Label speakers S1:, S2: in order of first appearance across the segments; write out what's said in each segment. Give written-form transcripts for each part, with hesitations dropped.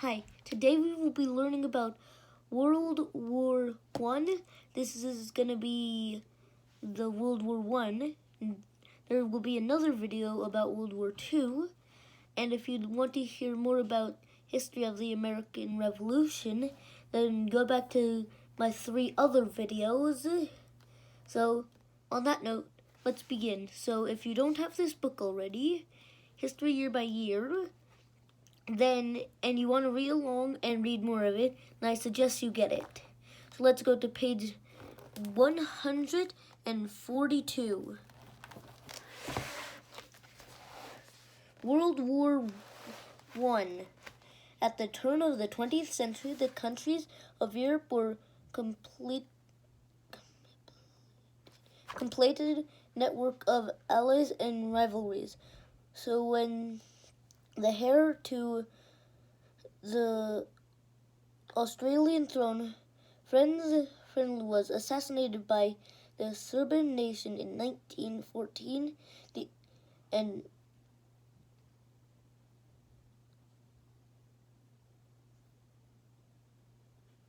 S1: Hi, today we will be learning about World War One. This is going to be the World War One. There will be another video about World War Two. And if you want to hear more about history of the American Revolution, then go back to my 3 other videos. So, on that note, let's begin. So, if you don't have this book already, History Year by Year, and you want to read along and read more of it, then I suggest you get it. So let's go to page 142. World War I. At the turn of the 20th century, the countries of Europe were completed network of allies and rivalries. So when the heir to the Australian throne, Friend was assassinated by the Serbian nation in 1914, and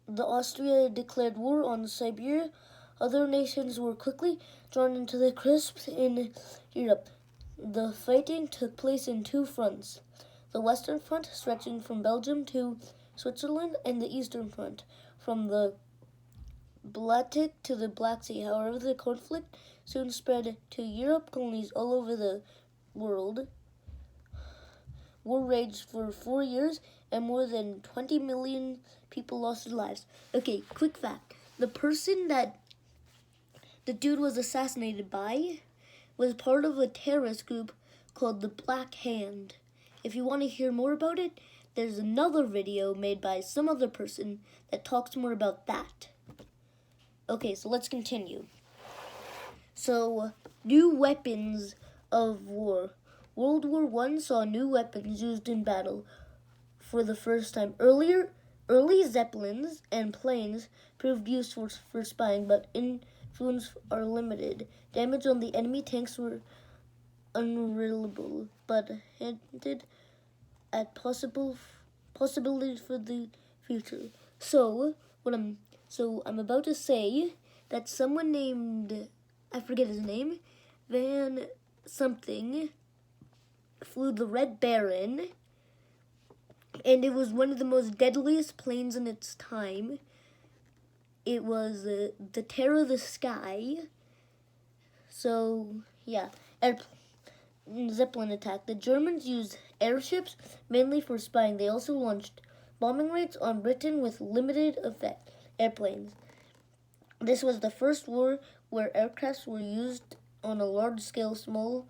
S1: the Austria declared war on Siberia. Other nations were quickly drawn into the crisp in Europe. The fighting took place in 2 fronts. The Western Front, stretching from Belgium to Switzerland, and the Eastern Front, from the Baltic to the Black Sea. However, the conflict soon spread to Europe, colonies all over the world. War raged for 4 years, and more than 20 million people lost their lives. Okay, quick fact. The person that the dude was assassinated by was part of a terrorist group called the Black Hand. If you want to hear more about it, there's another video made by some other person that talks more about that. Okay, so let's continue. So, new weapons of war. World War I saw new weapons used in battle for the first time. Early zeppelins and planes proved useful for spying, but influence are limited. Damage on the enemy tanks were unreliable, but hinted at possibilities for the future. So I'm about to say that someone named, I forget his name, Van something, flew the Red Baron, and it was one of the most deadliest planes in its time. It was the terror of the sky. So, yeah. Zeppelin attack. The Germans used airships mainly for spying. They also launched bombing raids on Britain with limited effect airplanes. This was the first war where aircrafts were used on a large scale. Small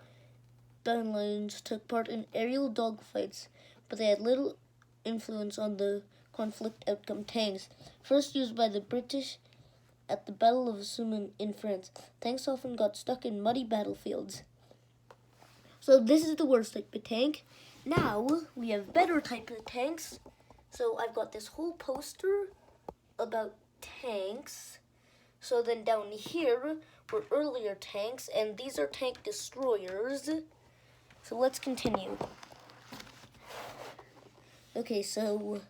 S1: battalions took part in aerial dogfights, but they had little influence on the conflict outcome. Tanks, first used by the British at the Battle of Somme in France. Tanks often got stuck in muddy battlefields. So this is the worst type of tank. Now we have better type of tanks. So I've got this whole poster about tanks. So then down here were earlier tanks, and these are tank destroyers. So let's continue. Okay, so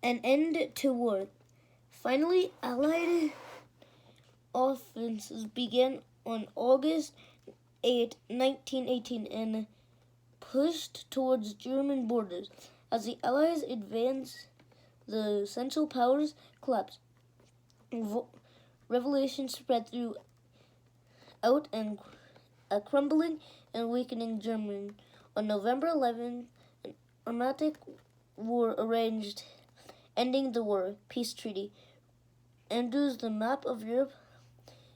S1: an end to war. Finally, Allied offenses began on August 8, 1918, and pushed towards German borders. As the Allies advanced, the Central Powers collapsed. Revolution spread throughout and a crumbling and weakening Germany. On November 11, an armistice war arranged, ending the war. Peace treaty. Andrews, the map of Europe,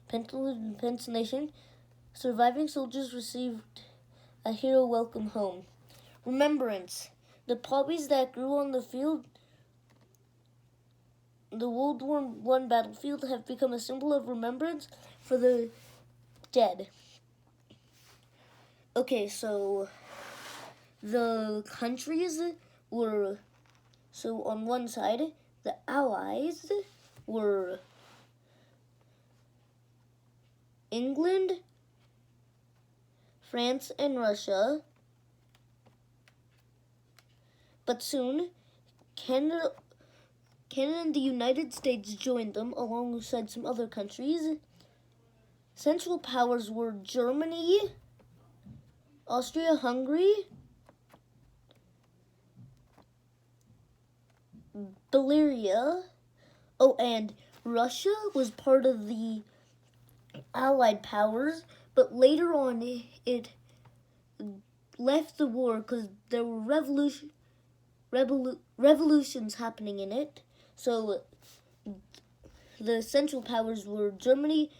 S1: Pence Nation. Surviving soldiers received a hero welcome home. Remembrance. The poppies that grew on the field, the World War I battlefield, have become a symbol of remembrance for the dead. Okay, so the countries were, so on one side, the Allies were England, France, and Russia. But soon, Canada and the United States joined them alongside some other countries. Central powers were Germany, Austria-Hungary, Bulgaria. Oh, and Russia was part of the Allied powers, but later on it left the war because there were revolutions happening in it. So the Central powers were Germany,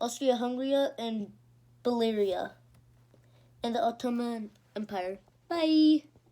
S1: Austria-Hungary, and Bulgaria, and the Ottoman Empire. Bye!